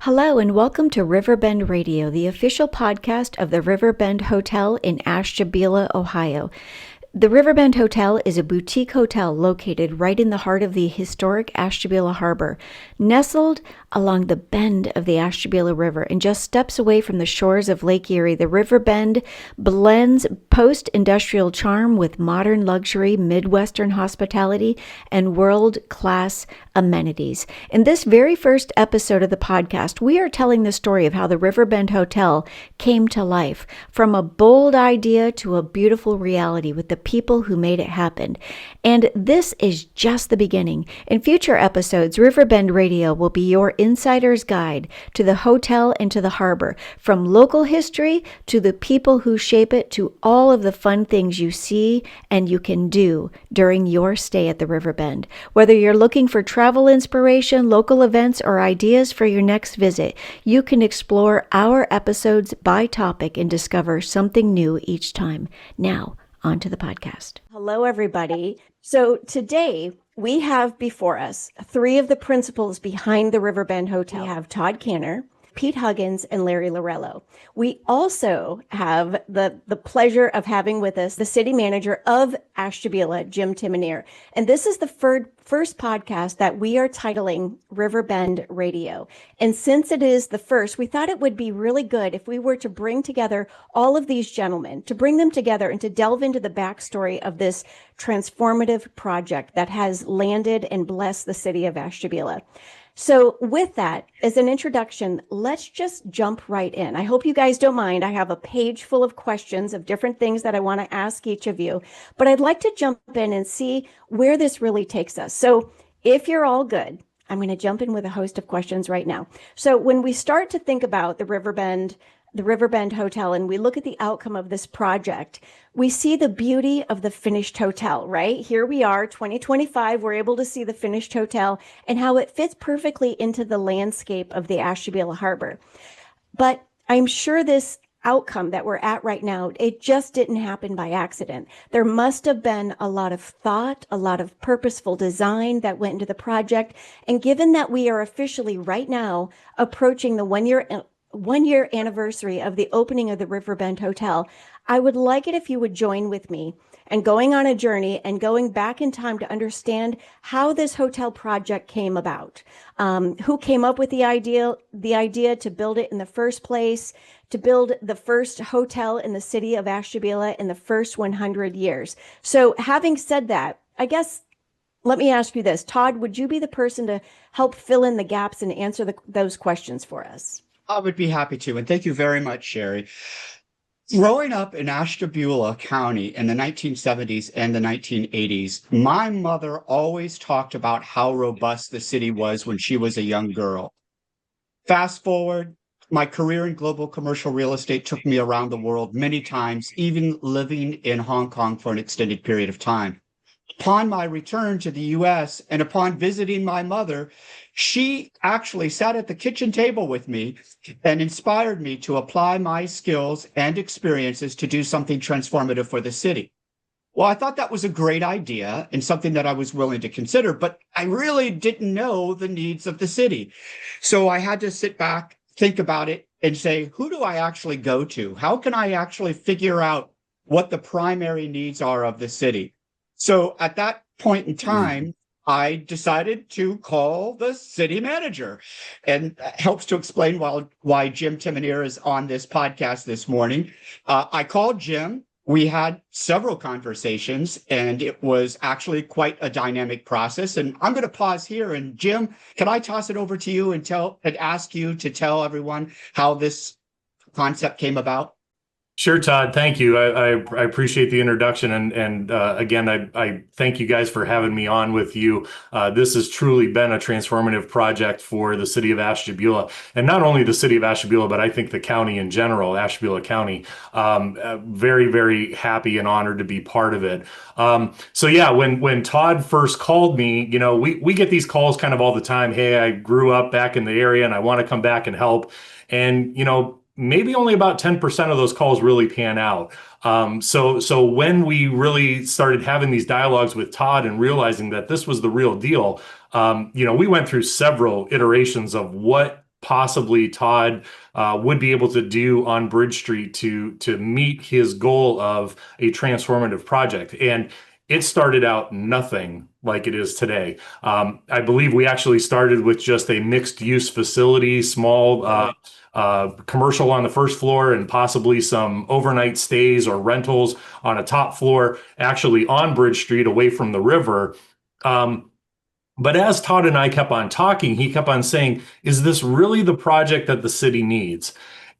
Hello and welcome to Riverbend Radio, the official podcast of the Riverbend Hotel in Ashtabula, Ohio. The Riverbend Hotel is a boutique hotel located right in the heart of the historic Ashtabula Harbor, nestled along the bend of the Ashtabula River and just steps away from the shores of Lake Erie. The Riverbend blends post-industrial charm with modern luxury, Midwestern hospitality, and world-class amenities. In this very first episode of the podcast, we are telling the story of how the Riverbend Hotel came to life, from a bold idea to a beautiful reality with the people who made it happen. And this is just the beginning. In future episodes, Riverbend Radio will be your insider's guide to the hotel and to the harbor, from local history to the people who shape it to all of the fun things you see and you can do during your stay at the Riverbend. Whether you're looking for travel inspiration, local events, or ideas for your next visit, you can explore our episodes by topic and discover something new each time. Now, on to the podcast. Hello, everybody. So today we have before us three of the principals behind the Riverbend Hotel. We have Todd Canter, Pete Huggins, and Larry Laurello. We also have the pleasure of having with us the city manager of Ashtabula, Jim Timonier. And this is the first podcast that we are titling Riverbend Radio. And since it is the first, we thought it would be really good if we were to bring together all of these gentlemen, to bring them together and to delve into the backstory of this transformative project that has landed and blessed the city of Ashtabula. So with that, as an introduction, let's just jump right in. I hope you guys don't mind. I have a page full of questions of different things that I want to ask each of you, but I'd like to jump in and see where this really takes us. So if you're all good, I'm going to jump in with a host of questions right now. So when we start to think about the Riverbend Hotel, and we look at the outcome of this project, we see the beauty of the finished hotel, right? Here we are, 2025, we're able to see the finished hotel and how it fits perfectly into the landscape of the Ashtabula Harbor. But I'm sure this outcome that we're at right now, it just didn't happen by accident. There must have been a lot of thought, a lot of purposeful design that went into the project. And given that we are officially right now approaching the one-year anniversary of the opening of the Riverbend Hotel, I would like it if you would join with me and going on a journey and going back in time to understand how this hotel project came about. Who came up with the idea to build it in the first place, to build the first hotel in the city of Ashtabula in the first 100 years. So having said that, I guess let me ask you this. Todd, would you be the person to help fill in the gaps and answer those questions for us? I would be happy to. And thank you very much, Sherry. Growing up in Ashtabula County in the 1970s and the 1980s, my mother always talked about how robust the city was when she was a young girl. Fast forward, my career in global commercial real estate took me around the world many times, even living in Hong Kong for an extended period of time. Upon my return to the U.S. and upon visiting my mother, she actually sat at the kitchen table with me and inspired me to apply my skills and experiences to do something transformative for the city. Well, I thought that was a great idea and something that I was willing to consider, but I really didn't know the needs of the city. So I had to sit back, think about it, and say, who do I actually go to? How can I actually figure out what the primary needs are of the city? So at that point in time, I decided to call the city manager, and that helps to explain why Jim Timonier is on this podcast this morning. I called Jim. We had several conversations, and it was actually quite a dynamic process. And I'm going to pause here. And Jim, can I toss it over to you and ask you to tell everyone how this concept came about? Sure, Todd. Thank you. I appreciate the introduction. And again, I thank you guys for having me on with you. This has truly been a transformative project for the city of Ashtabula, and not only the city of Ashtabula, but I think the county in general, Ashtabula County. Very, very happy and honored to be part of it. So yeah, when Todd first called me, we get these calls kind of all the time. Hey, I grew up back in the area and I want to come back and help. And, maybe only about 10% of those calls really pan out. So when we really started having these dialogues with Todd and realizing that this was the real deal, we went through several iterations of what possibly Todd would be able to do on Bridge Street to meet his goal of a transformative project. And it started out nothing like it is today. I believe we actually started with just a mixed use facility, small commercial on the first floor, and possibly some overnight stays or rentals on a top floor, actually on Bridge Street away from the river. But as Todd and I kept on talking, he kept on saying, is this really the project that the city needs?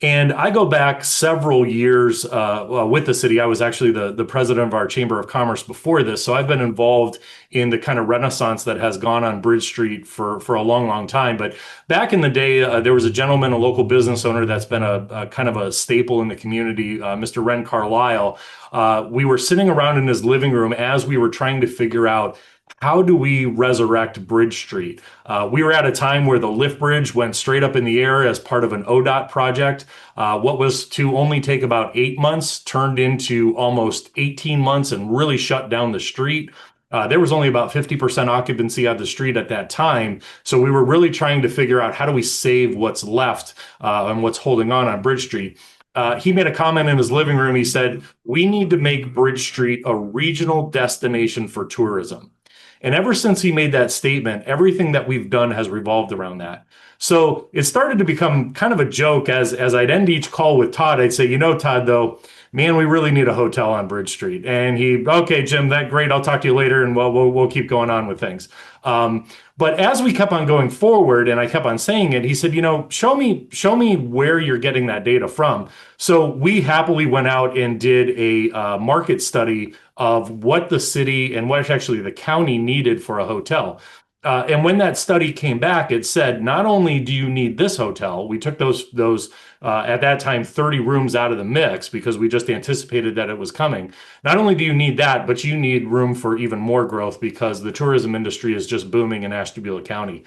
And I go back several years with the city. I was actually the president of our Chamber of Commerce before this. So I've been involved in the kind of renaissance that has gone on Bridge Street for a long, long time. But back in the day, there was a gentleman, a local business owner that's been a kind of a staple in the community, Mr. Ren Carlisle. We were sitting around in his living room as we were trying to figure out, how do we resurrect Bridge Street? We were at a time where the lift bridge went straight up in the air as part of an ODOT project. What was to only take about 8 months turned into almost 18 months and really shut down the street. There was only about 50% occupancy on the street at that time. So we were really trying to figure out, how do we save what's left and what's holding on Bridge Street? He made a comment in his living room. He said, we need to make Bridge Street a regional destination for tourism. And ever since he made that statement, everything that we've done has revolved around that. So it started to become kind of a joke as I'd end each call with Todd. I'd say, Todd, though, man, we really need a hotel on Bridge Street. And okay, Jim, that's great. I'll talk to you later, and we'll keep going on with things. But as we kept on going forward, and I kept on saying it, he said, show me where you're getting that data from. So we happily went out and did a market study of what the city and what actually the county needed for a hotel. And when that study came back, it said, not only do you need this hotel, we took those at that time 30 rooms out of the mix because we just anticipated that it was coming. Not only do you need that, but you need room for even more growth because the tourism industry is just booming in Ashtabula County.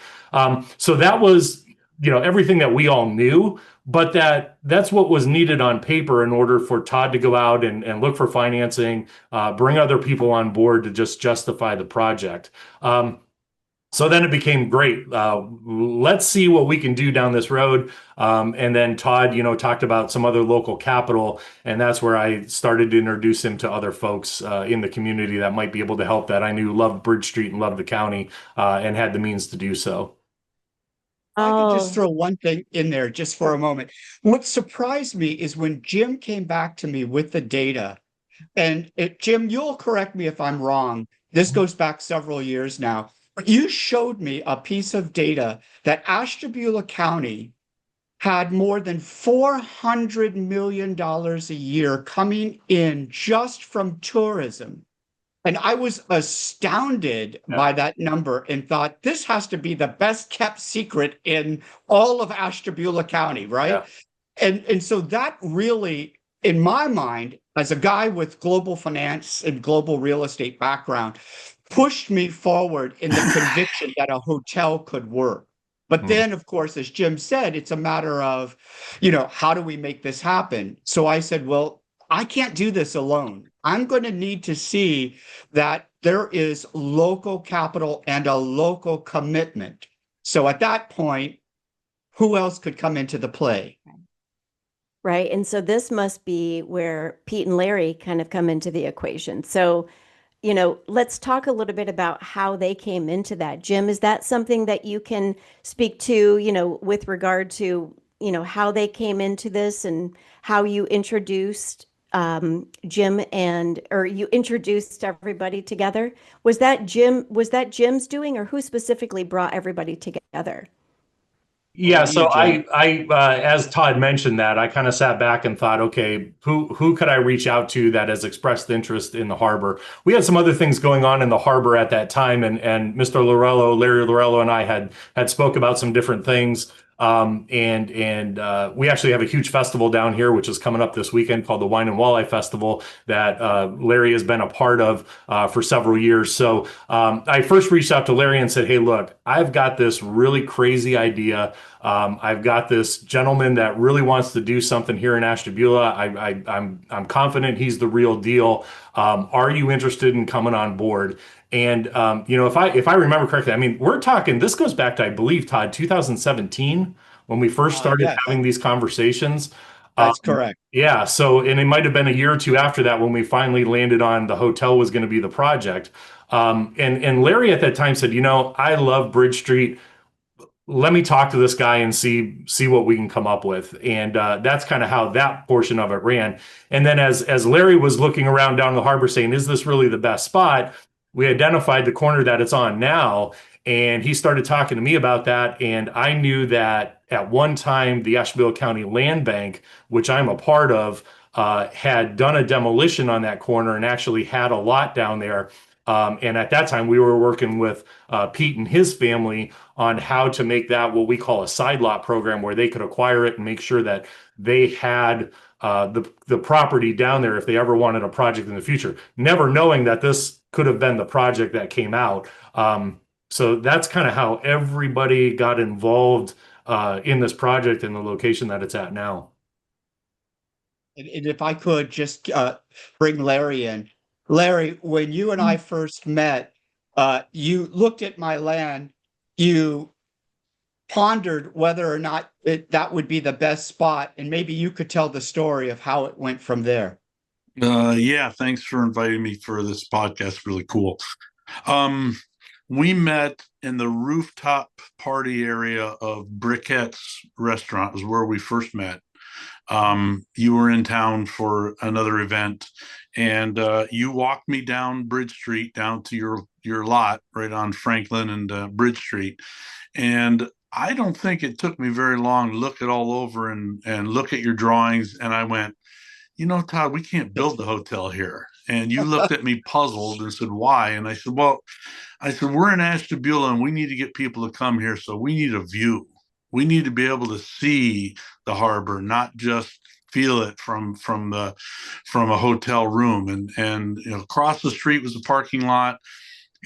So that was, everything that we all knew, but that's what was needed on paper in order for Todd to go out and look for financing, bring other people on board to just justify the project. So then it became great. Let's see what we can do down this road. And then Todd, talked about some other local capital, and that's where I started to introduce him to other folks in the community that might be able to help that I knew loved Bridge Street and loved the county and had the means to do so. I could just throw one thing in there just for a moment. What surprised me is when Jim came back to me with the data, and Jim, you'll correct me if I'm wrong. This goes back several years now. You showed me a piece of data that Ashtabula County had more than $400 million a year coming in just from tourism. And I was astounded by that number and thought, this has to be the best kept secret in all of Ashtabula County, right? Yeah. And so that really, in my mind, as a guy with global finance and global real estate background, pushed me forward in the conviction that a hotel could work. But then, of course, as Jim said, it's a matter of, how do we make this happen? So I said, well, I can't do this alone. I'm going to need to see that there is local capital and a local commitment. So at that point, who else could come into the play? Right. And so this must be where Pete and Larry kind of come into the equation. So let's talk a little bit about how they came into that. Jim, is that something that you can speak to, with regard to, how they came into this and how you introduced Jim or you introduced everybody together? Was that Jim's doing, or who specifically brought everybody together? Yeah, so I as Todd mentioned that, I kind of sat back and thought, okay, who could I reach out to that has expressed interest in the harbor? We had some other things going on in the harbor at that time, and Mr. Larry Laurello, and I had spoke about some different things. And we actually have a huge festival down here, which is coming up this weekend, called the Wine and Walleye Festival, that Larry has been a part of for several years. So I first reached out to Larry and said, hey, look, I've got this really crazy idea. I've got this gentleman that really wants to do something here in Ashtabula. I'm confident he's the real deal. Are you interested in coming on board? And if I remember correctly, I mean, we're talking, this goes back to, I believe, Todd, 2017 when we first started Yes, having these conversations. that's correct. Yeah, so, and it might have been a year or two after that when we finally landed on the hotel was going to be the project. And Larry at that time said, I love Bridge Street. Let me talk to this guy and see what we can come up with. And that's kind of how that portion of it ran. And then as Larry was looking around down the harbor saying, is this really the best spot? We identified the corner that it's on now. And he started talking to me about that. And I knew that at one time, the Ashtabula County Land Bank, which I'm a part of, had done a demolition on that corner and actually had a lot down there. And at that time, we were working with Pete and his family on how to make that what we call a side lot program, where they could acquire it and make sure that they had the property down there if they ever wanted a project in the future, never knowing that this could have been the project that came out. So that's kind of how everybody got involved in this project and the location that it's at now. And if I could just bring Larry in. Larry, when you and I first met, you looked at my land, you pondered whether or not that would be the best spot, and maybe you could tell the story of how it went from there. Yeah, thanks for inviting me for this podcast. Really cool. We met in the rooftop party area of Briquette's restaurant, is where we first met. You were in town for another event, and you walked me down Bridge Street down to your lot right on Franklin and Bridge Street. And I don't think it took me very long to look it all over and look at your drawings. And I went, Todd, we can't build the hotel here. And you looked at me puzzled and said, why? And I said, we're in Ashtabula and we need to get people to come here. So we need a view. We need to be able to see the harbor, not just feel it from a hotel room. And across the street was a parking lot.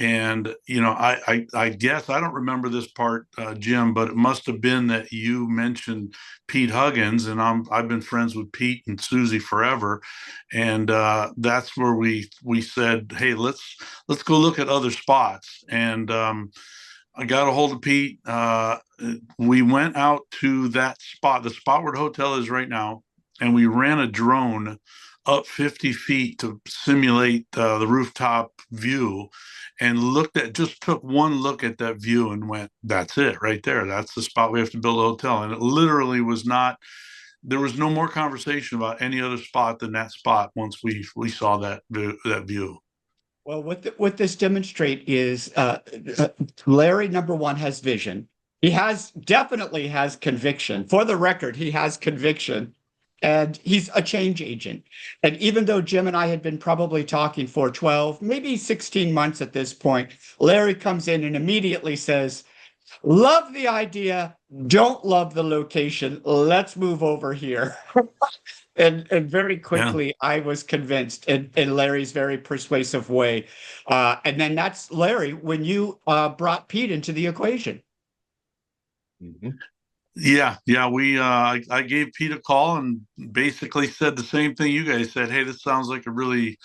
And I guess I don't remember this part, Jim, but it must have been that you mentioned Pete Huggins, and I've been friends with Pete and Susie forever, and that's where we said, hey, let's go look at other spots. And I got a hold of Pete. We went out to that spot, the spot where the hotel is right now, and we ran a drone up 50 feet to simulate the rooftop view, and took one look at that view and went, that's it right there. That's the spot we have to build a hotel. And it literally there was no more conversation about any other spot than that spot once we saw that view. Well, what this demonstrate is Larry, number one, has vision. He definitely has conviction. For the record, he has conviction. And he's a change agent. And even though Jim and I had been probably talking for 12, maybe 16 months at this point, Larry comes in and immediately says, love the idea, don't love the location, let's move over here. And very quickly, I was convinced in Larry's very persuasive way. And then that's, Larry, when you brought Pete into the equation. Mm-hmm. Yeah. I gave Pete a call and basically said the same thing you guys said. Hey, this sounds like an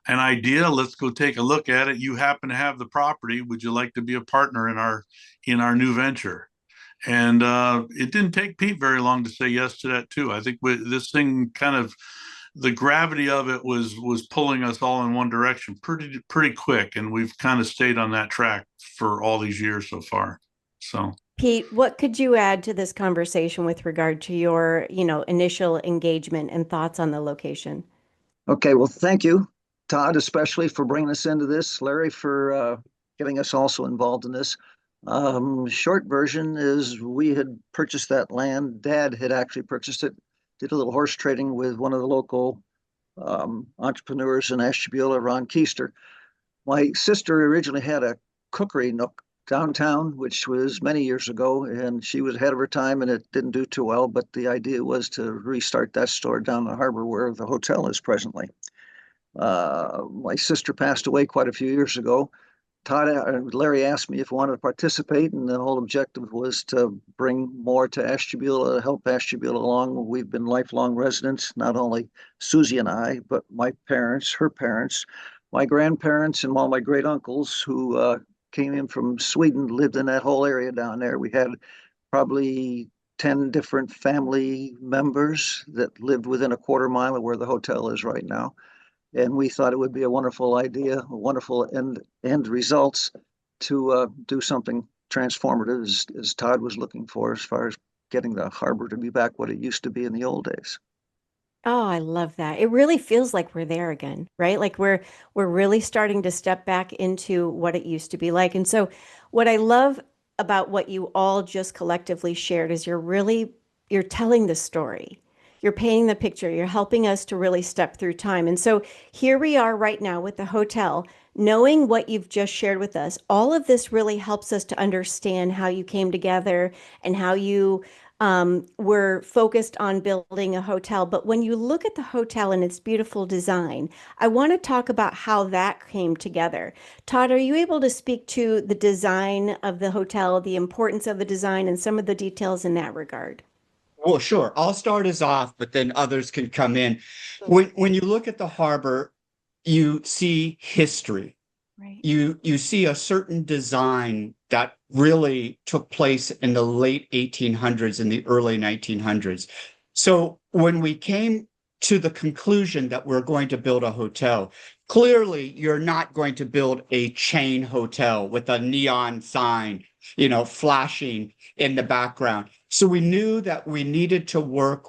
idea. Let's go take a look at it. You happen to have the property. Would you like to be a partner in our new venture? And it didn't take Pete very long to say yes to that too. I think this thing kind of, the gravity of it was pulling us all in one direction pretty quick, and we've kind of stayed on that track for all these years so far. So. Pete, what could you add to this conversation with regard to your, initial engagement and thoughts on the location? Okay, well, thank you, Todd, especially for bringing us into this. Larry, for getting us also involved in this. Short version is we had purchased that land. Dad had actually purchased it, did a little horse trading with one of the local entrepreneurs in Ashtabula, Ron Keister. My sister originally had a cookery nook downtown, which was many years ago, and she was ahead of her time and it didn't do too well, but the idea was to restart that store down the harbor where the hotel is presently. My sister passed away quite a few years ago. Larry asked me if I wanted to participate, and the whole objective was to bring more to Ashtabula, help Ashtabula along. We've been lifelong residents, not only Susie and I, but my parents, her parents, my grandparents, and all my great uncles who came in from Sweden, lived in that whole area down there. We had probably 10 different family members that lived within a quarter mile of where the hotel is right now. And we thought it would be a wonderful idea, a wonderful end results to do something transformative as Todd was looking for as far as getting the harbor to be back what it used to be in the old days. Oh, I love that. It really feels like we're there again, right? Like we're really starting to step back into what it used to be like. And so what I love about what you all just collectively shared is you're telling the story. You're painting the picture. You're helping us to really step through time. And so here we are right now with the hotel, knowing what you've just shared with us. All of this really helps us to understand how you came together and how you were focused on building a hotel. But when you look at the hotel and its beautiful design, I want to talk about how that came together. Todd, are you able to speak to the design of the hotel, the importance of the design, and some of the details in that regard? Well, sure. I'll start us off, but then others can come in. When you look at the harbor, you see history. Right. You see a certain design that really took place in the late 1800s and the early 1900s. So when we came to the conclusion that we're going to build a hotel, clearly you're not going to build a chain hotel with a neon sign, flashing in the background. So we knew that we needed to work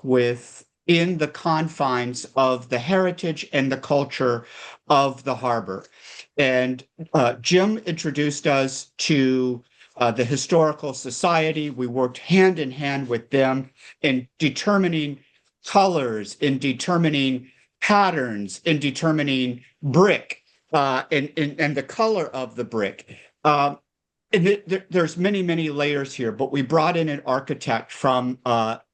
in the confines of the heritage and the culture of the harbor. And Jim introduced us to the Historical Society. We worked hand in hand with them in determining colors, in determining patterns, in determining brick, and the color of the brick. There's many, many layers here, but we brought in an architect from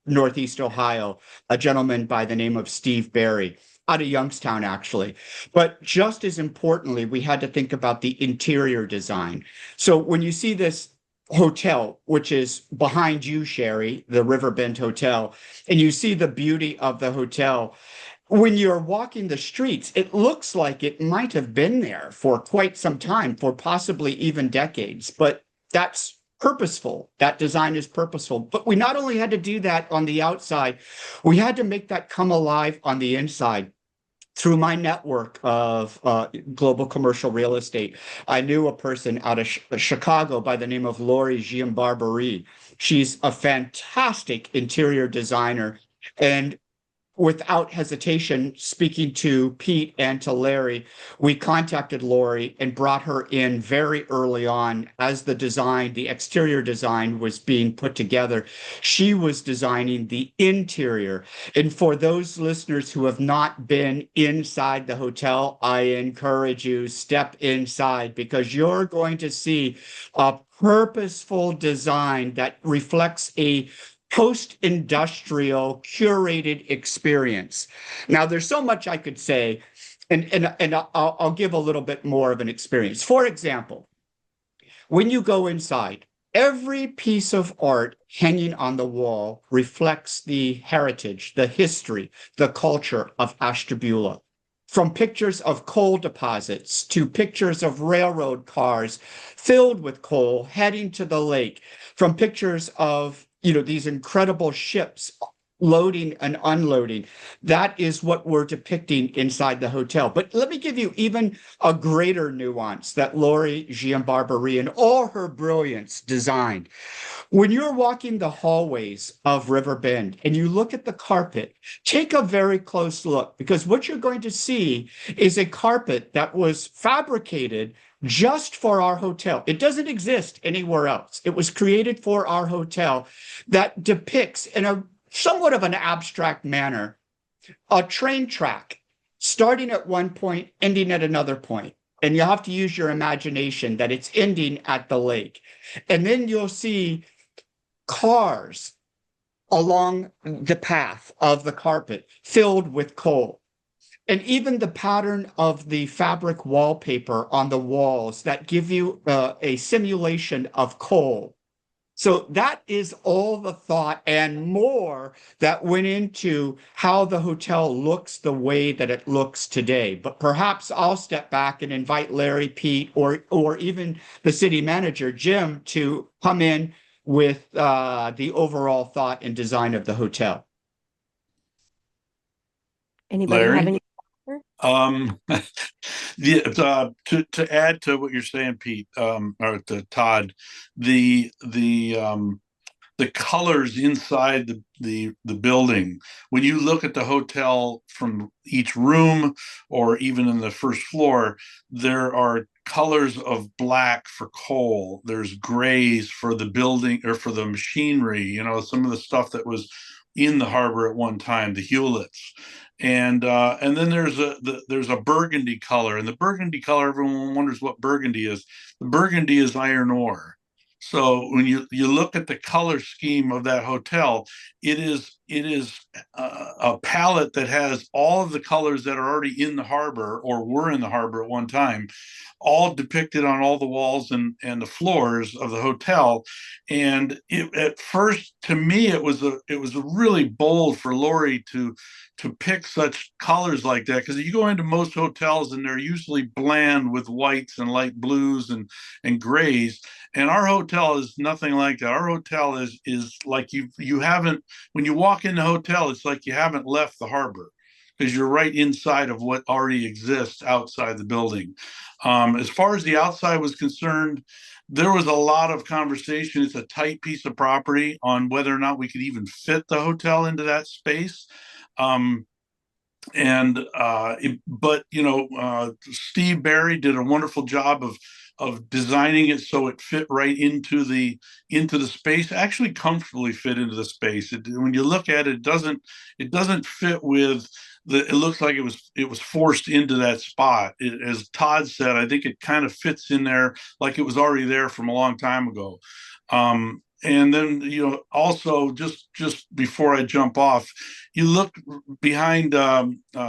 Northeast Ohio, a gentleman by the name of Steve Berry, out of Youngstown, actually. But just as importantly, we had to think about the interior design. So when you see this hotel, which is behind you, Sherry, the Riverbend Hotel, and you see the beauty of the hotel, when you're walking the streets, it looks like it might have been there for quite some time, for possibly even decades, but that's purposeful. That design is purposeful. But we not only had to do that on the outside, we had to make that come alive on the inside. Through my network of global commercial real estate, I knew a person out of Chicago by the name of Laurello. She's a fantastic interior designer. And without hesitation, speaking to Pete and to Larry, we contacted Lori and brought her in very early on as the exterior design was being put together. She was designing the interior. And for those listeners who have not been inside the hotel, I encourage you, step inside, because you're going to see a purposeful design that reflects a post-industrial curated experience. Now, there's so much I could say, and I'll give a little bit more of an experience. For example, when you go inside, every piece of art hanging on the wall reflects the heritage, the history, the culture of Ashtabula. From pictures of coal deposits to pictures of railroad cars filled with coal heading to the lake, from pictures of these incredible ships loading and unloading. That is what we're depicting inside the hotel. But let me give you even a greater nuance that Lori Giambarbarie and all her brilliance designed. When you're walking the hallways of Riverbend and you look at the carpet, take a very close look, because what you're going to see is a carpet that was fabricated just for our hotel. It doesn't exist anywhere else. It was created for our hotel, that depicts in a somewhat of an abstract manner a train track starting at one point, ending at another point. And you have to use your imagination that it's ending at the lake. And then you'll see cars along the path of the carpet filled with coal. And even the pattern of the fabric wallpaper on the walls that give you a simulation of coal. So that is all the thought and more that went into how the hotel looks the way that it looks today. But perhaps I'll step back and invite Larry, Pete, or even the city manager, Jim, to come in with the overall thought and design of the hotel. Anybody have Larry? any? To add to what you're saying, Pete, or to Todd, the colors inside the building. When you look at the hotel from each room or even in the first floor, there are colors of black for coal. There's grays for the building or for the machinery, you know, some of the stuff that was in the harbor at one time, the Hewletts. And then there's a burgundy color, and the burgundy color, everyone wonders what burgundy is. The burgundy is iron ore. So when you look at the color scheme of that hotel, it is a palette that has all of the colors that are already in the harbor or were in the harbor at one time, all depicted on all the walls and the floors of the hotel. And at first, to me, it was a really bold for Lori to pick such colors like that, because you go into most hotels and they're usually bland with whites and light blues and grays. And our hotel is nothing like that. Our hotel is like you haven't, when you walk in the hotel, it's like you haven't left the harbor, because you're right inside of what already exists outside the building. As far as the outside was concerned, there was a lot of conversation. It's a tight piece of property on whether or not we could even fit the hotel into that space. But you know, Steve Barry did a wonderful job of designing it so it fit right into the space, actually comfortably fit into the space. When you look at it, it doesn't fit with it looks like it was forced into that spot. As Todd said, I think it kind of fits in there like it was already there from a long time ago. And then, you know, also just before I jump off, you look behind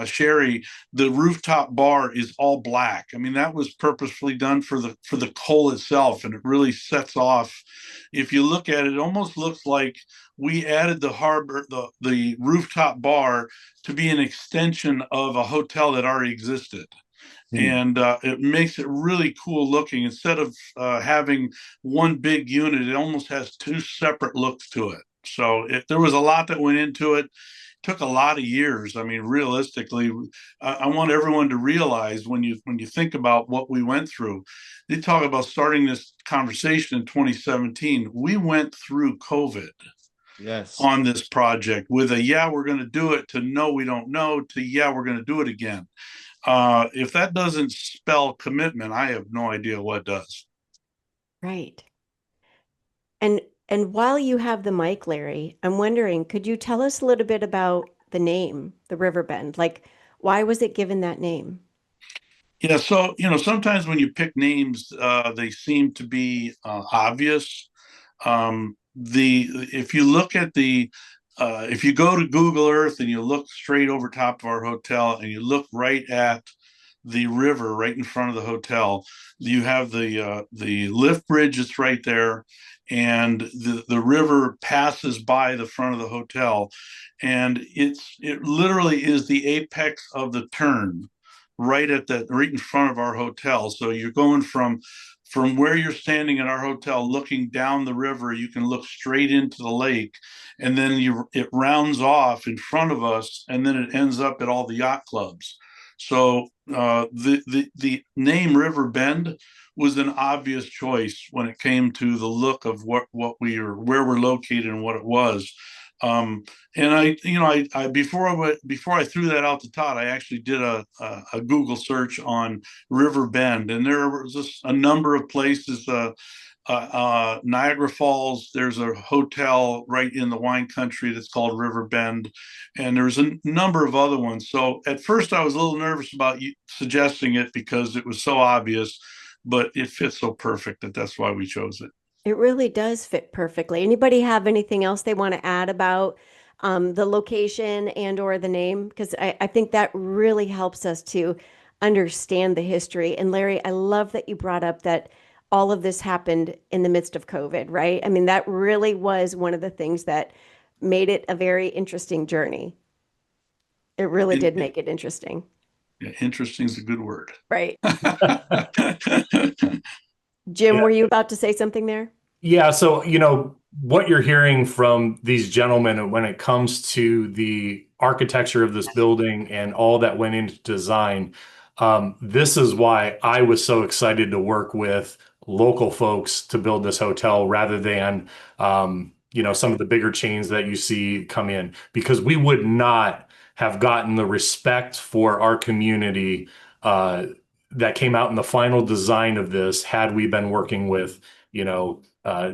Sherry, the rooftop bar is all black. I mean, that was purposefully done for the coal itself, and it really sets off. If you look at it, it almost looks like we added the harbor, the rooftop bar to be an extension of a hotel that already existed. And it makes it really cool looking. Instead of having one big unit, it almost has two separate looks to it. So there was a lot that went into it. Took a lot of years. I mean, realistically, I want everyone to realize when you think about what we went through. They talk about starting this conversation in 2017. We went through COVID. Yes. On this project with we're going to do it, to no, we don't know, to we're going to do it again. If that doesn't spell commitment, I have no idea what does. Right. And while you have the mic, Larry, I'm wondering, could you tell us a little bit about the name, the Riverbend? Like, why was it given that name? Yeah, so, you know, sometimes when you pick names, they seem to be obvious. If you look at if you go to Google Earth and you look straight over top of our hotel and you look right at the river right in front of the hotel, you have the lift bridge that's right there, and the river passes by the front of the hotel, and it literally is the apex of the turn right in front of our hotel. So you're going from where you're standing at our hotel, looking down the river, you can look straight into the lake, and then it rounds off in front of us, and then it ends up at all the yacht clubs. So the name Riverbend was an obvious choice when it came to the look of where we're located and what it was. And I before I threw that out to Todd, I actually did a Google search on Riverbend, and there was just a number of places. Niagara Falls, there's a hotel right in the wine country that's called Riverbend, and there's a number of other ones. So at first I was a little nervous about you suggesting it because it was so obvious, but it fits so perfect that's why we chose it. It really does fit perfectly. Anybody have anything else they want to add about the location and or the name? Because I think that really helps us to understand the history. And Larry, I love that you brought up that all of this happened in the midst of COVID, right? I mean, that really was one of the things that made it a very interesting journey. It really did make it interesting. Yeah, interesting is a good word. Right. Jim, were you about to say something there? Yeah. So, you know, what you're hearing from these gentlemen when it comes to the architecture of this building and all that went into design, this is why I was so excited to work with local folks to build this hotel rather than, some of the bigger chains that you see come in, because we would not have gotten the respect for our community that came out in the final design of this had we been working with,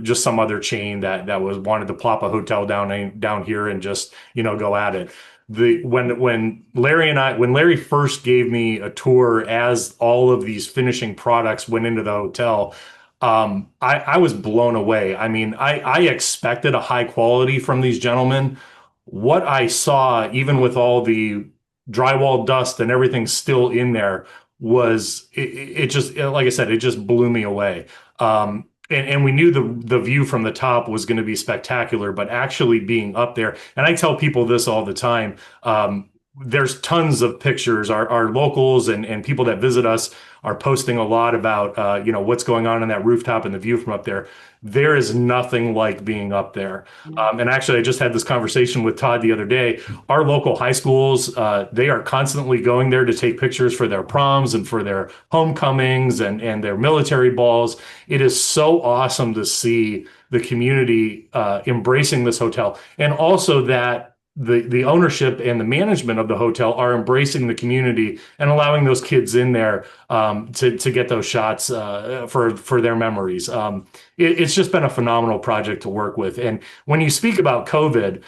just some other chain that was wanted to plop a hotel down here and just, go at it. When Larry first gave me a tour as all of these finishing products went into the hotel, I was blown away. I mean, I expected a high quality from these gentlemen. What I saw, even with all the drywall dust and everything still in there, was it just, like I said, it just blew me away. And we knew the view from the top was going to be spectacular, but actually being up there, and I tell people this all the time, there's tons of pictures. Our locals and people that visit us are posting a lot about what's going on that rooftop and the view from up there. There is nothing like being up there. And actually, I just had this conversation with Todd the other day. Our local high schools, they are constantly going there to take pictures for their proms and for their homecomings and their military balls. It is so awesome to see the community embracing this hotel, and also that the ownership and the management of the hotel are embracing the community and allowing those kids in there to get those shots for their memories. It's just been a phenomenal project to work with. And when you speak about COVID,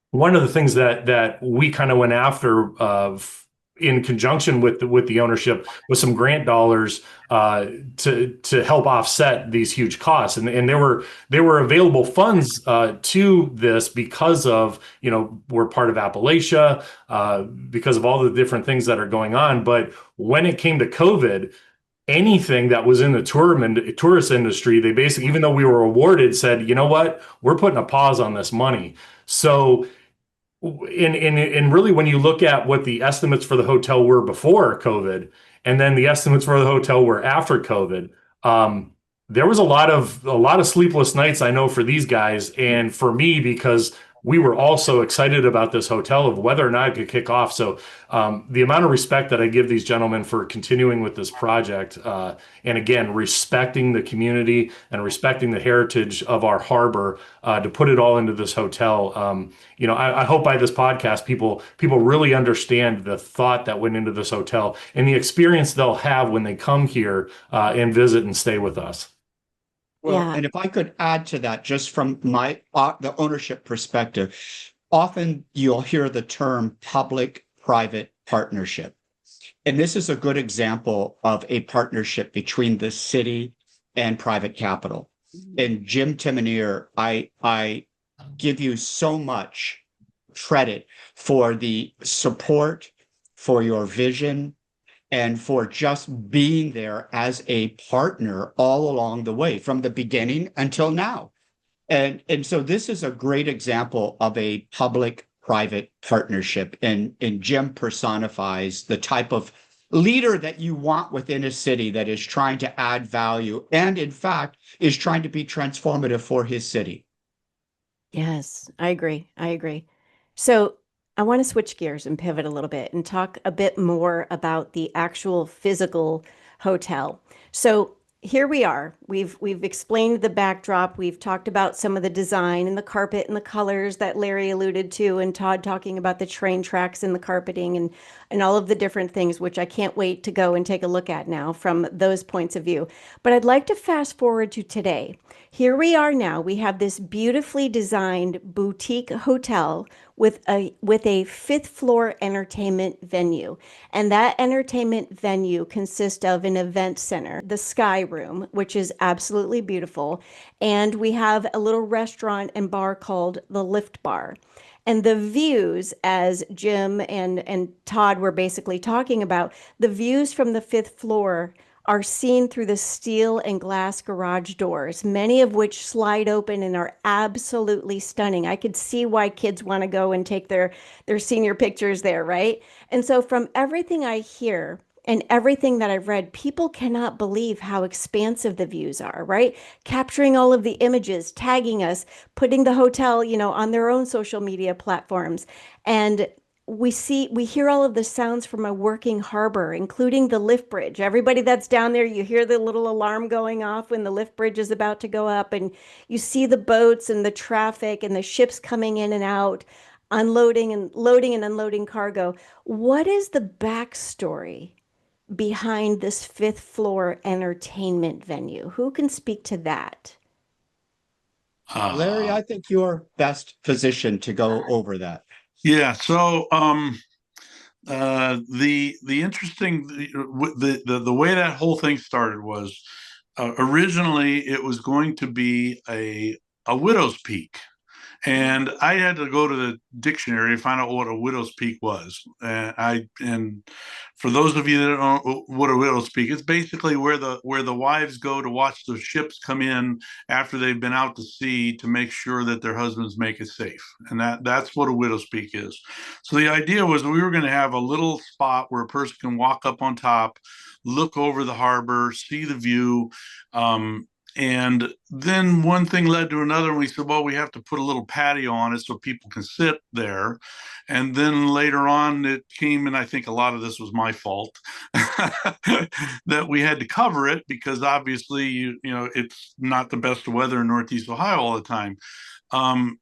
one of the things that we kind of went after in conjunction with the ownership was some grant dollars to help offset these huge costs, and there were available funds to this because of we're part of Appalachia, because of all the different things that are going on. But when it came to COVID, anything that was in the tourist industry, they basically, even though we were awarded, said, you know what, we're putting a pause on this money. So and really, when you look at what the estimates for the hotel were before COVID, and then the estimates for the hotel were after COVID, there was a lot of sleepless nights, I know, for these guys and for me, because we were also excited about this hotel of whether or not it could kick off. So the amount of respect that I give these gentlemen for continuing with this project, and again, respecting the community and respecting the heritage of our harbor, to put it all into this hotel. I hope by this podcast, people really understand the thought that went into this hotel and the experience they'll have when they come here and visit and stay with us. Well, Yeah. and if I could add to that, just from the ownership perspective, often you'll hear the term public-private partnership. And this is a good example of a partnership between the city and private capital. And Jim Timonier, I give you so much credit for the support, for your vision, and for just being there as a partner all along the way, from the beginning until now. And so this is a great example of a public-private partnership. And Jim personifies the type of leader that you want within a city that is trying to add value and, in fact, is trying to be transformative for his city. Yes, I agree. So I want to switch gears and pivot a little bit and talk a bit more about the actual physical hotel. So here we are. We've explained the backdrop. We've talked about some of the design and the carpet and the colors that Larry alluded to, and Todd talking about the train tracks and the carpeting and all of the different things, which I can't wait to go and take a look at now from those points of view. But I'd like to fast forward to today. Here we are now. We have this beautifully designed boutique hotel with a fifth floor entertainment venue. And that entertainment venue consists of an event center, the Sky Room, which is absolutely beautiful. And we have a little restaurant and bar called the Lift Bar. And the views, as Jim and Todd were basically talking about, the views from the fifth floor are seen through the steel and glass garage doors, many of which slide open and are absolutely stunning. I could see why kids want to go and take their senior pictures there, right? And so from everything I hear, and everything that I've read, people cannot believe how expansive the views are, right? Capturing all of the images, tagging us, putting the hotel, on their own social media platforms. And we hear all of the sounds from a working harbor, including the lift bridge. Everybody that's down there, you hear the little alarm going off when the lift bridge is about to go up, and you see the boats and the traffic and the ships coming in and out, unloading and loading and unloading cargo. What is the backstory behind this fifth floor entertainment venue? Who can speak to that? Larry, I think you're best positioned to go over that. Yeah. So the interesting the way that whole thing started was originally it was going to be a widow's peak. And I had to go to the dictionary to find out what a widow's peak was. And for those of you that don't know what a widow's peak, it's basically where the wives go to watch the ships come in after they've been out to sea to make sure that their husbands make it safe. And that's what a widow's peak is. So the idea was we were going to have a little spot where a person can walk up on top, look over the harbor, see the view. And then one thing led to another, and we said, well, we have to put a little patio on it so people can sit there. And then later on it came, and I think a lot of this was my fault, that we had to cover it because obviously, it's not the best weather in Northeast Ohio all the time.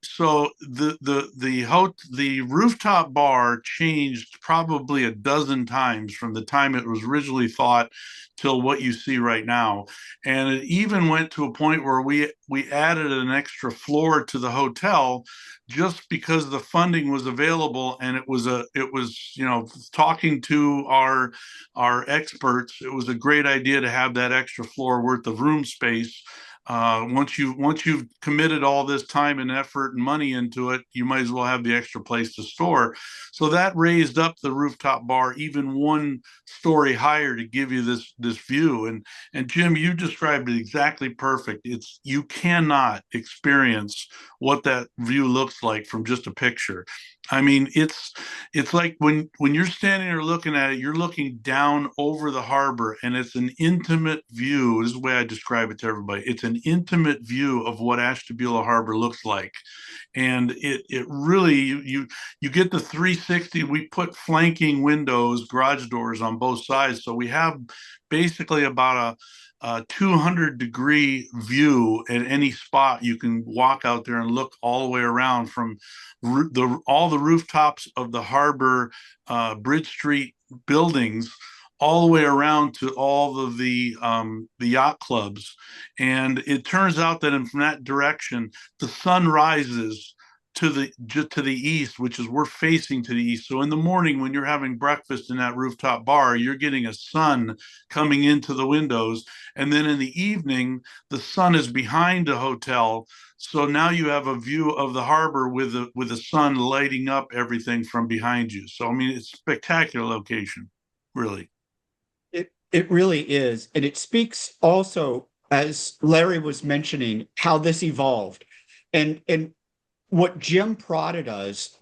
So the rooftop bar changed probably a dozen times from the time it was originally thought till what you see right now. And it even went to a point where we added an extra floor to the hotel just because the funding was available. And it was talking to our experts, it was a great idea to have that extra floor worth of room space. Once you've committed all this time and effort and money into it, you might as well have the extra place to store. So that raised up the rooftop bar even one story higher to give you this view. And Jim, you described it exactly perfect. You cannot experience what that view looks like from just a picture. I mean, it's like when you're standing there looking at it, you're looking down over the harbor, and it's an intimate view. This is the way I describe it to everybody. It's an intimate view of what Ashtabula Harbor looks like. And it really, you get the 360. We put flanking windows, garage doors on both sides. So we have basically about a 200-degree view at any spot. You can walk out there and look all the way around from all the rooftops of the harbor, Bridge Street buildings, all the way around to all of the yacht clubs. And it turns out that from that direction, the sun rises to the east, which is we're facing to the east. So in the morning when you're having breakfast in that rooftop bar, you're getting a sun coming into the windows. And then in the evening, the sun is behind the hotel. So now you have a view of the harbor with the sun lighting up everything from behind you. So I mean, it's a spectacular location, really. It really is. And it speaks also, as Larry was mentioning, how this evolved. And what Jim prodded us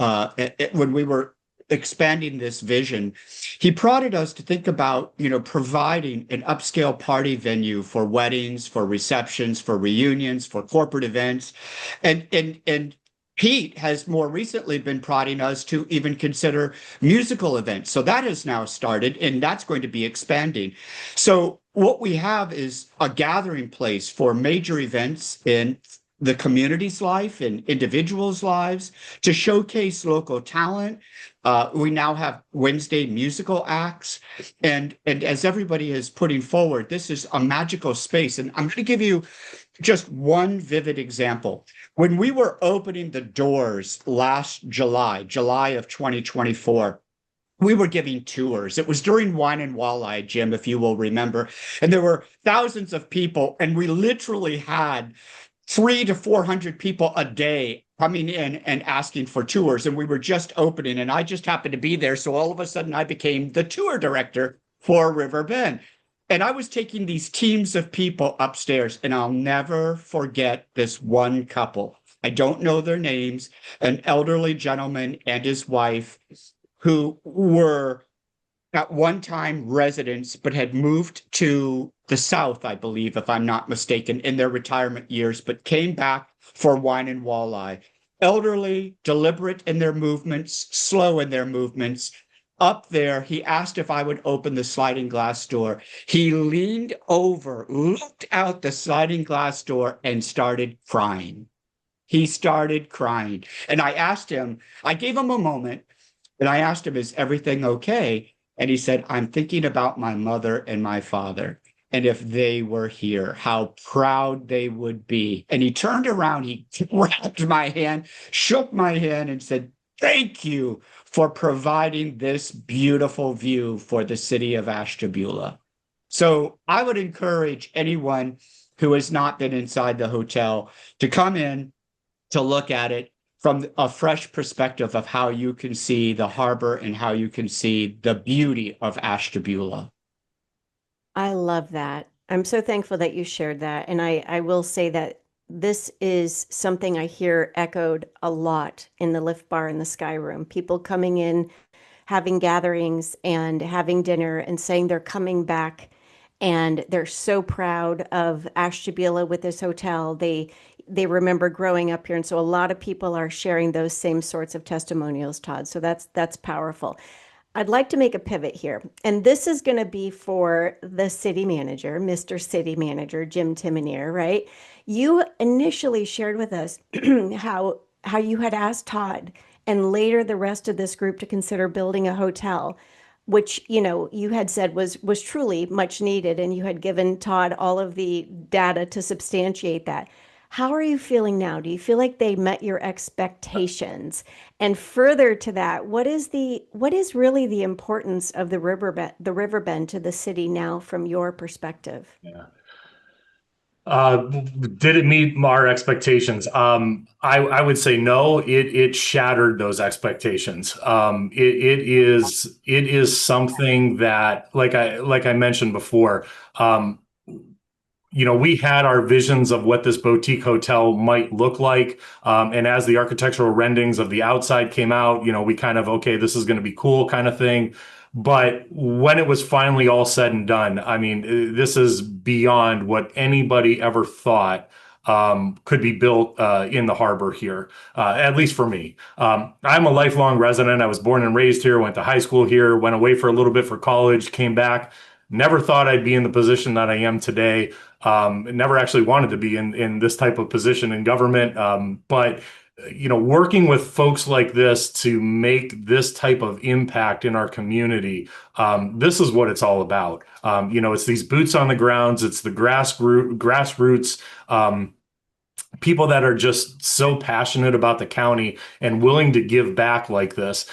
when we were expanding this vision, he prodded us to think about, providing an upscale party venue for weddings, for receptions, for reunions, for corporate events. And Pete has more recently been prodding us to even consider musical events. So that has now started, and that's going to be expanding. So what we have is a gathering place for major events in the community's life and individuals' lives to showcase local talent. We now have Wednesday musical acts. And as everybody is putting forward, this is a magical space. And I'm going to give you just one vivid example. When we were opening the doors last July of 2024, we were giving tours. It was during Wine and Walleye, Jim, if you will remember. And there were thousands of people, and we literally had 300 to 400 people a day coming in and asking for tours. And we were just opening, and I just happened to be there. So all of a sudden I became the tour director for Riverbend. And I was taking these teams of people upstairs, and I'll never forget this one couple. I don't know their names, an elderly gentleman and his wife who were at one time residents, but had moved to the South, I believe, if I'm not mistaken, in their retirement years, but came back for wine and walleye. Elderly, deliberate in their movements, slow in their movements. Up there, he asked if I would open the sliding glass door. He leaned over, looked out the sliding glass door, and started crying. He started crying. And I gave him a moment, and I asked him, is everything okay? And he said, I'm thinking about my mother and my father. And if they were here, how proud they would be. And he turned around, he grabbed my hand, shook my hand, and said, thank you for providing this beautiful view for the city of Ashtabula. So I would encourage anyone who has not been inside the hotel to come in, to look at it from a fresh perspective of how you can see the harbor and how you can see the beauty of Ashtabula. I love that. I'm so thankful that you shared that. And I will say that this is something I hear echoed a lot in the Lift Bar in the Sky Room. People coming in, having gatherings and having dinner and saying they're coming back and they're so proud of Ashtabula with this hotel. They remember growing up here. And so a lot of people are sharing those same sorts of testimonials, Todd. So that's powerful. I'd like to make a pivot here. And this is going to be for the city manager, Mr. City Manager, Jim Timonier, right? You initially shared with us how you had asked Todd and later the rest of this group to consider building a hotel, which, you had said was truly much needed. And you had given Todd all of the data to substantiate that. How are you feeling now? Do you feel like they met your expectations? And further to that, what is really the importance of the Riverbend to the city now from your perspective? Yeah. Did it meet our expectations? I would say no. It shattered those expectations. It is something that, like I mentioned before, we had our visions of what this boutique hotel might look like. And as the architectural renderings of the outside came out, we kind of, okay, this is going to be cool kind of thing. But when it was finally all said and done, I mean, this is beyond what anybody ever thought could be built in the harbor here, at least for me. I'm a lifelong resident. I was born and raised here, went to high school here, went away for a little bit for college, came back. Never thought I'd be in the position that I am today. Never actually wanted to be in this type of position in government. But working with folks like this to make this type of impact in our community, this is what it's all about. It's these boots on the grounds, it's the grassroots, people that are just so passionate about the county and willing to give back like this.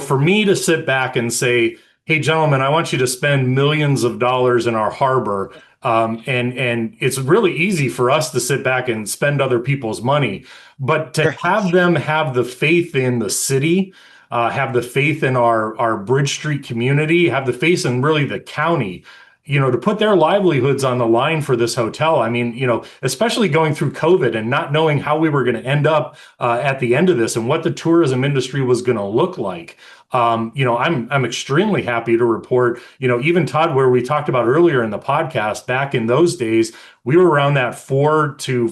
For me to sit back and say, hey, gentlemen, I want you to spend millions of dollars in our harbor. And it's really easy for us to sit back and spend other people's money, but to have them have the faith in the city, have the faith in our Bridge Street community, have the faith in really the county, to put their livelihoods on the line for this hotel. I mean, especially going through COVID and not knowing how we were going to end up at the end of this and what the tourism industry was going to look like. I'm extremely happy to report, even Todd, where we talked about earlier in the podcast, back in those days, we were around that $400 to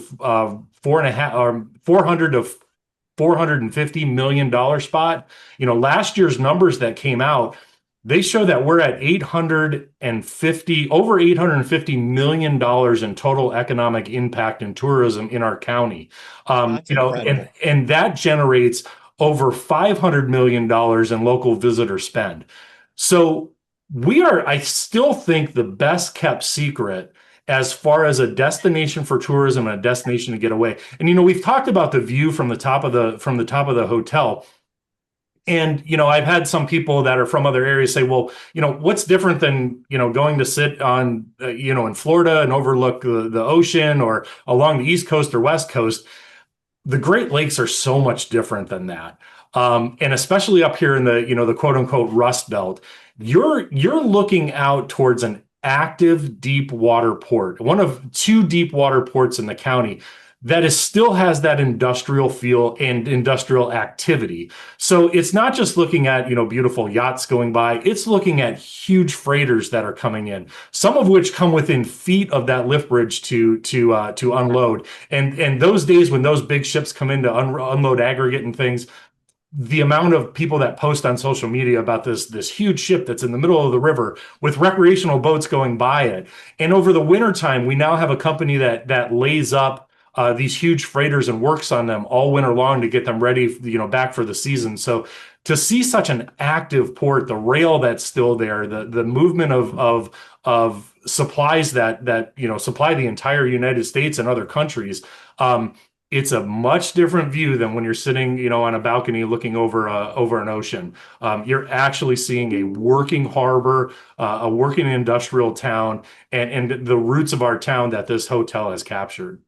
$450 million spot. Last year's numbers that came out, they show that we're at over $850 million in total economic impact in tourism in our county. And that generates over $500 million in local visitor spend. So I still think, the best kept secret as far as a destination for tourism and a destination to get away. And, we've talked about the view from the top of the hotel. And, I've had some people that are from other areas say, well, what's different than, going to sit on, in Florida and overlook the ocean, or along the East Coast or West Coast? The Great Lakes are so much different than that. And especially up here in the quote unquote Rust Belt, you're looking out towards an active deep water port, one of two deep water ports in the county. that is still has that industrial feel and industrial activity. So it's not just looking at, beautiful yachts going by. It's looking at huge freighters that are coming in, some of which come within feet of that lift bridge to unload. And those days when those big ships come in to unload aggregate and things, the amount of people that post on social media about this huge ship that's in the middle of the river with recreational boats going by it. And over the wintertime, we now have a company that lays up these huge freighters and works on them all winter long to get them ready, back for the season. So to see such an active port, the rail that's still there, the movement of supplies that supply the entire United States and other countries, it's a much different view than when you're sitting, on a balcony looking over an ocean. You're actually seeing a working harbor, a working industrial town, and the roots of our town that this hotel has captured.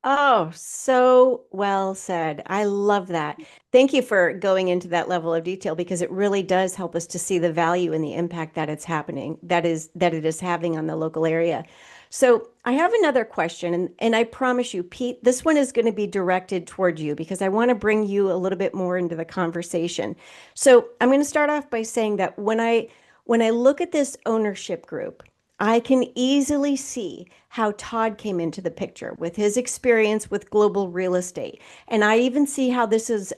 Oh, so well said. I love that. Thank you for going into that level of detail because it really does help us to see the value and the impact that it's happening, that it is having on the local area. So I have another question, and I promise you, Pete, this one is going to be directed toward you because I want to bring you a little bit more into the conversation. So I'm going to start off by saying that when I look at this ownership group, I can easily see how Todd came into the picture with his experience with global real estate. And I even see how this is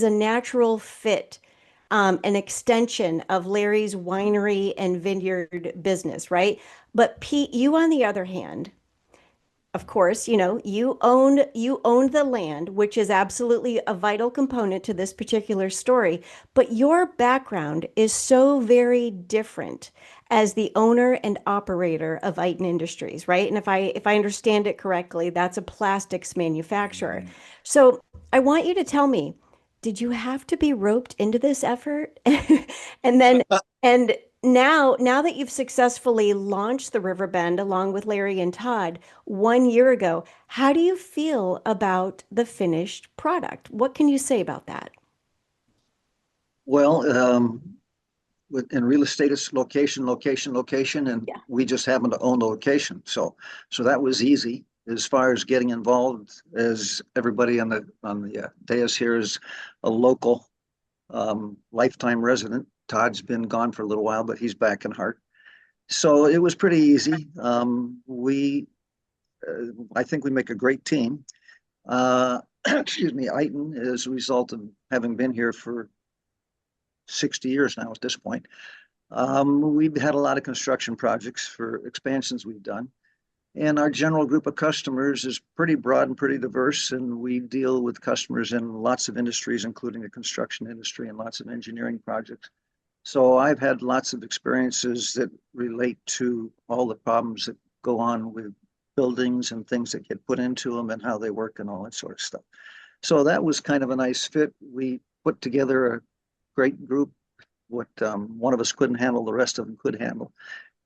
a natural fit, an extension of Larry's winery and vineyard business, right? But Pete, you on the other hand, of course, you owned the land, which is absolutely a vital component to this particular story. But your background is so very different as the owner and operator of Iton Industries, right? And if I understand it correctly, that's a plastics manufacturer. So I want you to tell me, did you have to be roped into this effort? and now that you've successfully launched the Riverbend along with Larry and Todd 1 year ago, how do you feel about the finished product? What can you say about that? Well, in real estate, it's location, and Yeah. we just happen to own the location. So that was easy. As far as getting involved, as everybody on the dais here is a local lifetime resident. Todd's been gone for a little while, but he's back in heart. So it was pretty easy. I think we make a great team. Excuse me, Iton is a result of having been here for 60 years now at this point. We've had a lot of construction projects for expansions we've done. And our general group of customers is pretty broad and pretty diverse. And we deal with customers in lots of industries, including the construction industry and lots of engineering projects. So I've had lots of experiences that relate to all the problems that go on with buildings and things that get put into them and how they work and all that sort of stuff. So that was kind of a nice fit. We put together a great group. What one of us couldn't handle, the rest of them could handle.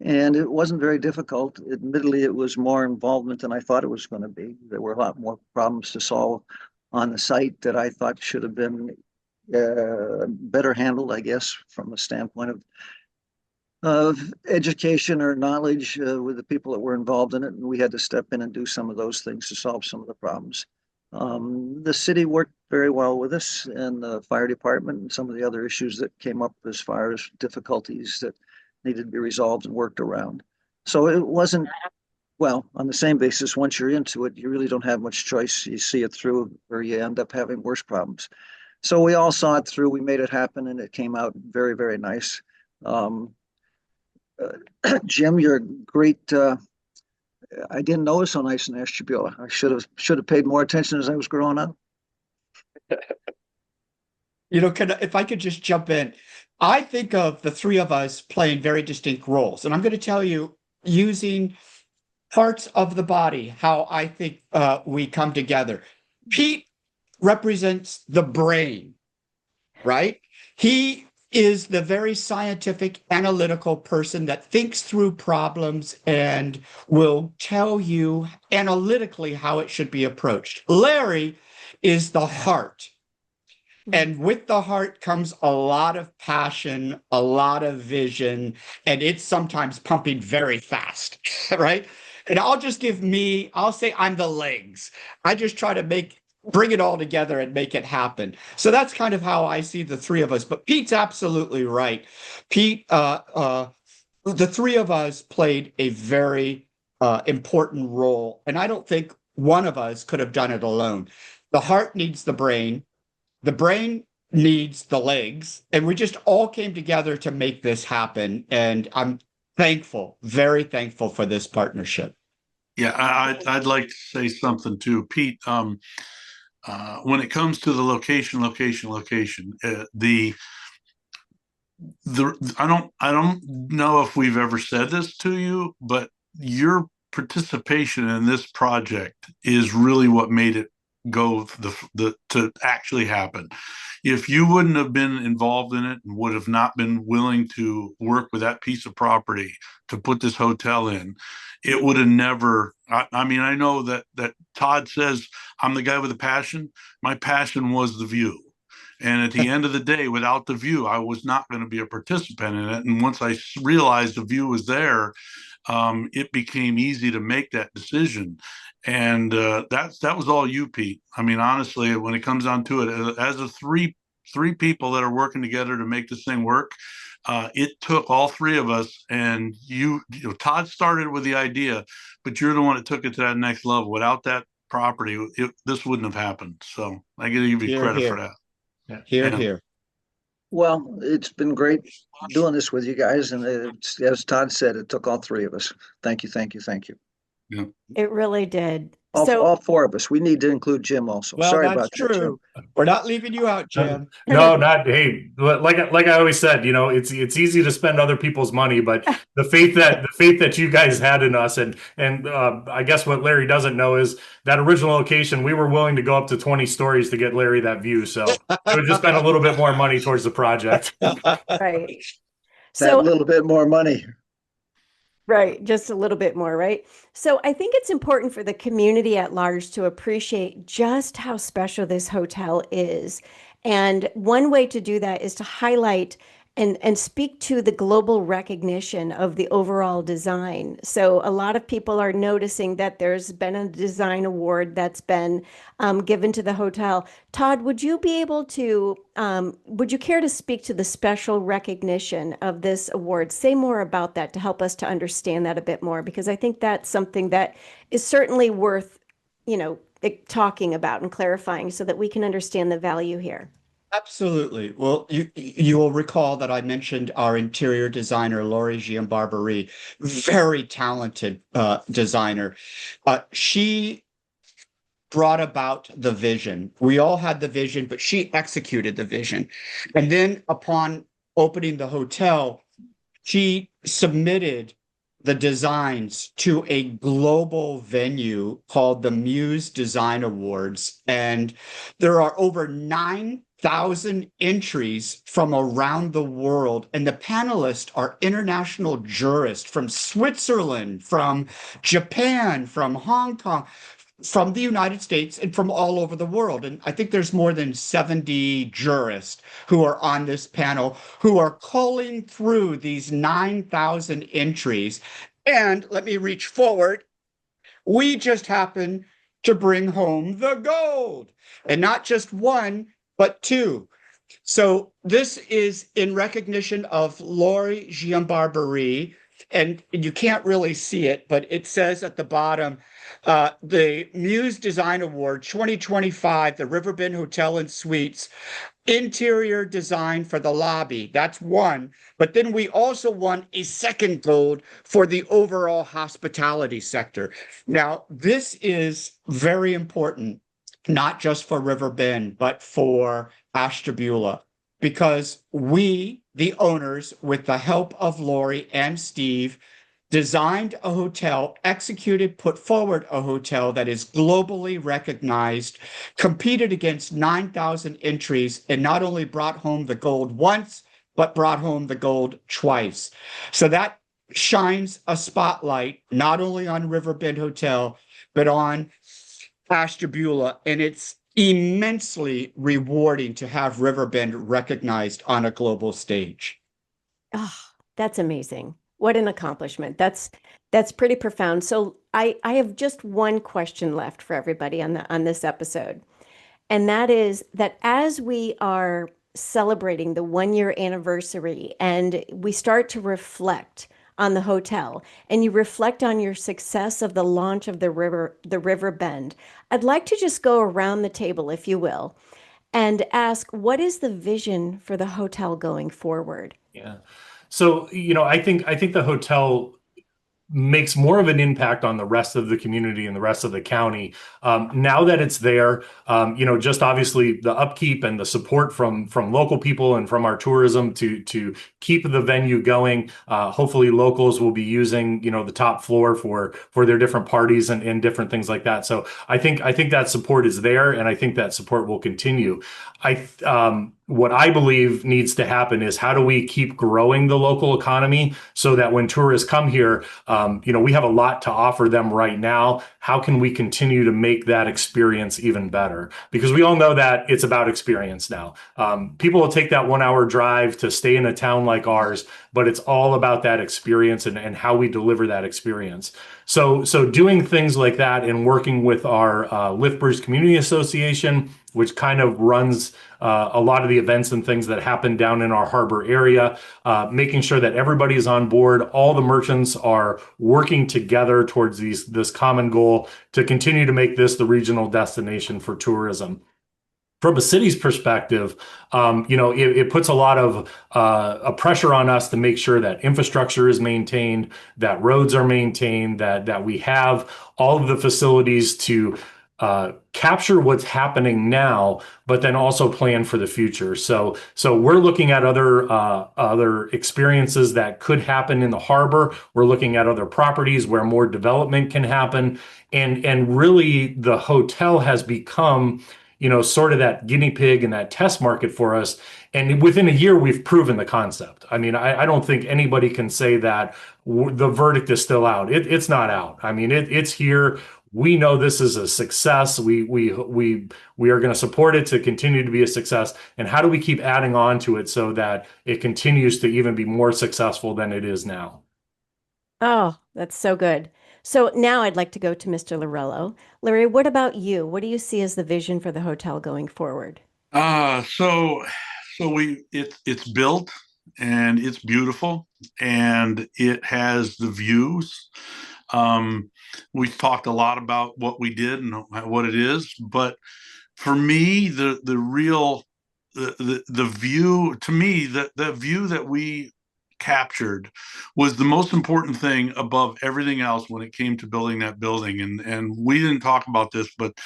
And it wasn't very difficult. Admittedly, it was more involvement than I thought it was going to be. There were a lot more problems to solve on the site that I thought should have been better handled, I guess, from a standpoint of education or knowledge with the people that were involved in it. And we had to step in and do some of those things to solve some of the problems. The city worked very well with us, and the fire department and some of the other issues that came up as far as difficulties that needed to be resolved and worked around. So it wasn't, well, on the same basis, once you're into it, you really don't have much choice. You see it through or you end up having worse problems. So we all saw it through, we made it happen, and it came out very, very nice. Jim, you're a great, I didn't know it was so nice in Ashtabula. I should have paid more attention as I was growing up. If I could just jump in, I think of the three of us playing very distinct roles. And I'm going to tell you, using parts of the body, how I think we come together. Pete represents the brain, right? He is the very scientific, analytical person that thinks through problems and will tell you analytically how it should be approached. Larry is the heart. And with the heart comes a lot of passion, a lot of vision, and it's sometimes pumping very fast, right? And I'll say I'm the legs. I just try to bring it all together and make it happen. So that's kind of how I see the three of us. But Pete's absolutely right. Pete, the three of us played a very important role. And I don't think one of us could have done it alone. The heart needs the brain needs the legs, and we just all came together to make this happen. And I'm thankful, very thankful for this partnership. Yeah, I'd like to say something too, Pete. When it comes to the location, I don't know if we've ever said this to you, but your participation in this project is really what made it go to actually happen. If you wouldn't have been involved in it and would have not been willing to work with that piece of property to put this hotel in, it would have never. I mean, I know that Todd says I'm the guy with a passion. My passion was the view. And at the end of the day, without the view, I was not going to be a participant in it. And once I realized the view was there, it became easy to make that decision. And that was all you, Pete. I mean, honestly, when it comes down to it, as the three people that are working together to make this thing work, it took all three of us. And you know, Todd started with the idea, but you're the one that took it to that next level. Without that property, this wouldn't have happened. So I got to give you credit for that. Here. Well, it's been great doing this with you guys. And as Todd said, it took all three of us. Thank you. Yeah. It really did. All four of us. We need to include Jim also. Well, Sorry that's about that, Jim. true. We're not leaving you out, Jim. No, not hey. Like I always said, you know, it's easy to spend other people's money, but the faith that you guys had in us, and I guess what Larry doesn't know is that original location, we were willing to go up to 20 stories to get Larry that view. So it would just spend a little bit more money towards the project. Right. That little bit more money. Right, just a little bit more, right? So I think it's important for the community at large to appreciate just how special this hotel is. And one way to do that is to highlight and speak to the global recognition of the overall design. So a lot of people are noticing that there's been a design award that's been given to the hotel. Todd, would you be able to, would you care to speak to the special recognition of this award? Say more about that to help us to understand that a bit more, because I think that's something that is certainly worth, you know, talking about and clarifying so that we can understand the value here. Absolutely. Well, you will recall that I mentioned our interior designer, Laurello, very talented designer. She brought about the vision. We all had the vision, but she executed the vision. And then upon opening the hotel, she submitted the designs to a global venue called the Muse Design Awards. And there are over 9,000 entries from around the world. And the panelists are international jurists from Switzerland, from Japan, from Hong Kong, from the United States, and from all over the world. And I think there's more than 70 jurists who are on this panel who are culling through these 9,000 entries. And let me reach forward. We just happen to bring home the gold, and not just one, but two. So this is in recognition of Laurie Giambarbarie, and you can't really see it, but it says at the bottom, the Muse Design Award 2025, the Riverbend Hotel and Suites, interior design for the lobby. That's one. But then we also won a second gold for the overall hospitality sector. Now, this is very important, not just for Riverbend, but for Ashtabula, because we, the owners, with the help of Lori and Steve, designed a hotel, put forward a hotel that is globally recognized, competed against 9,000 entries, and not only brought home the gold once, but brought home the gold twice. So that shines a spotlight not only on Riverbend Hotel, but on Ashtabula, and it's immensely rewarding to have Riverbend recognized on a global stage. Oh, that's amazing. What an accomplishment. That's pretty profound. So I have just one question left for everybody on this episode. And that is that as we are celebrating the 1 year anniversary and we start to reflect on the hotel and you reflect on your success of the launch of the Riverbend, I'd like to just go around the table, if you will, and ask, what is the vision for the hotel going forward? Yeah. So, I think the hotel makes more of an impact on the rest of the community and the rest of the county. Now that it's there, just obviously the upkeep and the support from local people and from our tourism to keep the venue going. Hopefully locals will be using, the top floor for their different parties and different things like that. So I think that support is there, and I think that support will continue. What I believe needs to happen is, how do we keep growing the local economy so that when tourists come here, we have a lot to offer them right now. How can we continue to make that experience even better? Because we all know that it's about experience now. People will take that 1 hour drive to stay in a town like ours, but it's all about that experience and how we deliver that experience. So doing things like that and working with our Liftbridge Community Association, which kind of runs a lot of the events and things that happen down in our harbor area, making sure that everybody is on board, all the merchants are working together towards this common goal to continue to make this the regional destination for tourism. From a city's perspective, it puts a lot of a pressure on us to make sure that infrastructure is maintained, that roads are maintained, that we have all of the facilities to capture what's happening now, but then also plan for the future. So we're looking at other experiences that could happen in the harbor. We're looking at other properties where more development can happen, and really the hotel has become, sort of that guinea pig and that test market for us. And within a year, we've proven the concept. I mean, I don't think anybody can say that the verdict is still out. It's not out. I mean, it's here. We know this is a success. We are going to support it to continue to be a success. And how do we keep adding on to it so that it continues to even be more successful than it is now? Oh, that's so good. So now I'd like to go to Mr. Laurello. Larry, what about you? What do you see as the vision for the hotel going forward? It's built and it's beautiful and it has the views. We talked a lot about what we did and what it is, but for me, the view, to me, the view that we captured was the most important thing above everything else when it came to building that building. And we didn't talk about this, but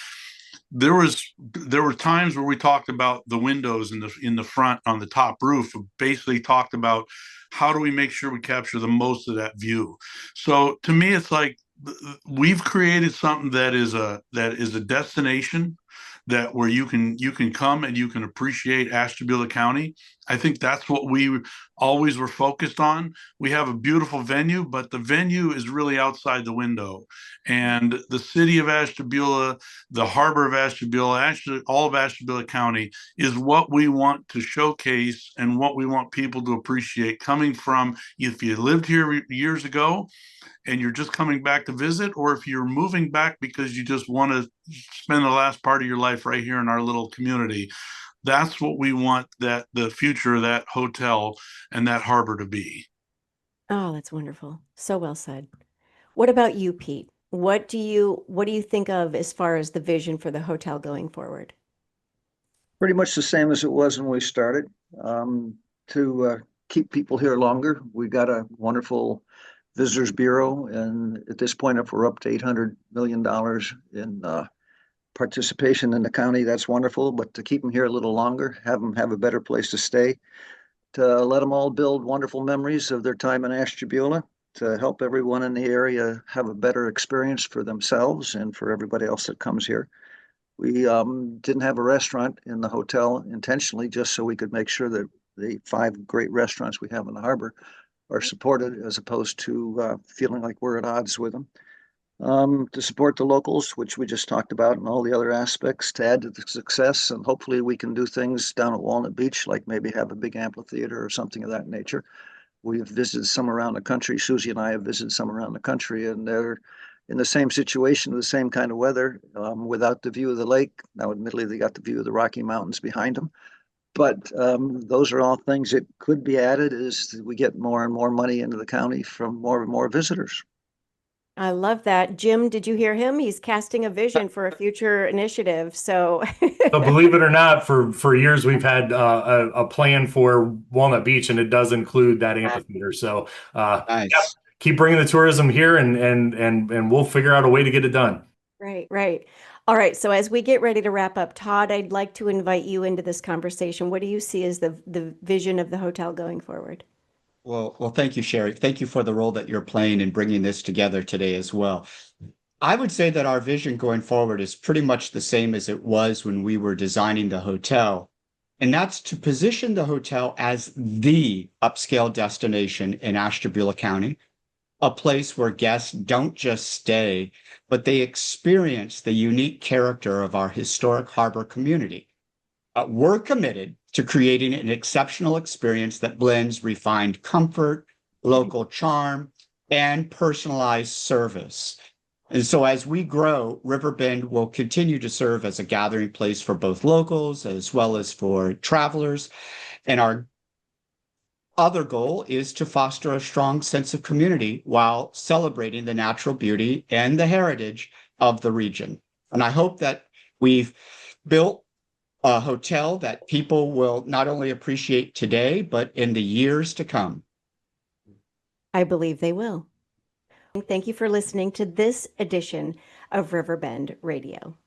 there were times where we talked about the windows in the front on the top roof. Basically talked about how do we make sure we capture the most of that view. So to me, it's like we've created something that is a destination that where you can come and you can appreciate Ashtabula County. I think that's what we always were focused on. We have a beautiful venue, but the venue is really outside the window. And the city of Ashtabula, the harbor of Ashtabula, actually all of Ashtabula County is what we want to showcase and what we want people to appreciate coming from. If you lived here years ago and you're just coming back to visit, or if you're moving back because you just want to spend the last part of your life right here in our little community, that's what we want that the future of that hotel and that harbor to be. Oh, that's wonderful. So well said. What about you, Pete? What do you think of as far as the vision for the hotel going forward? Pretty much the same as it was when we started. To keep people here longer, we got a wonderful Visitors Bureau, and at this point, if we're up to $800 million in participation in the county, that's wonderful. But to keep them here a little longer, have them have a better place to stay, to let them all build wonderful memories of their time in Ashtabula, to help everyone in the area have a better experience for themselves and for everybody else that comes here. We didn't have a restaurant in the hotel intentionally, just so we could make sure that the 5 great restaurants we have in the harbor are supported, as opposed to feeling like we're at odds with them. To support the locals, which we just talked about, and all the other aspects to add to the success. And hopefully we can do things down at Walnut Beach, like maybe have a big amphitheater or something of that nature. We've visited some around the country. Susie and I have visited some around the country, and they're in the same situation, the same kind of weather, without the view of the lake. Now, admittedly, they got the view of the Rocky Mountains behind them. But those are all things that could be added as we get more and more money into the county from more and more visitors. I love that. Jim, did you hear him? He's casting a vision for a future initiative. So So believe it or not, for years we've had a plan for Walnut Beach, and it does include that amphitheater. So Nice. yeah, keep bringing the tourism here, and we'll figure out a way to get it done. Right, right. All right. So as we get ready to wrap up, Todd, I'd like to invite you into this conversation. What do you see as the vision of the hotel going forward? Well, thank you, Sherry. Thank you for the role that you're playing in bringing this together today as well. I would say that our vision going forward is pretty much the same as it was when we were designing the hotel. And that's to position the hotel as the upscale destination in Ashtabula County, a place where guests don't just stay, but they experience the unique character of our historic harbor community. We're committed to creating an exceptional experience that blends refined comfort, local charm, and personalized service. And so as we grow, Riverbend will continue to serve as a gathering place for both locals as well as for travelers. And our other goal is to foster a strong sense of community while celebrating the natural beauty and the heritage of the region. And I hope that we've built a hotel that people will not only appreciate today, but in the years to come. I believe they will. Thank you for listening to this edition of Riverbend Radio.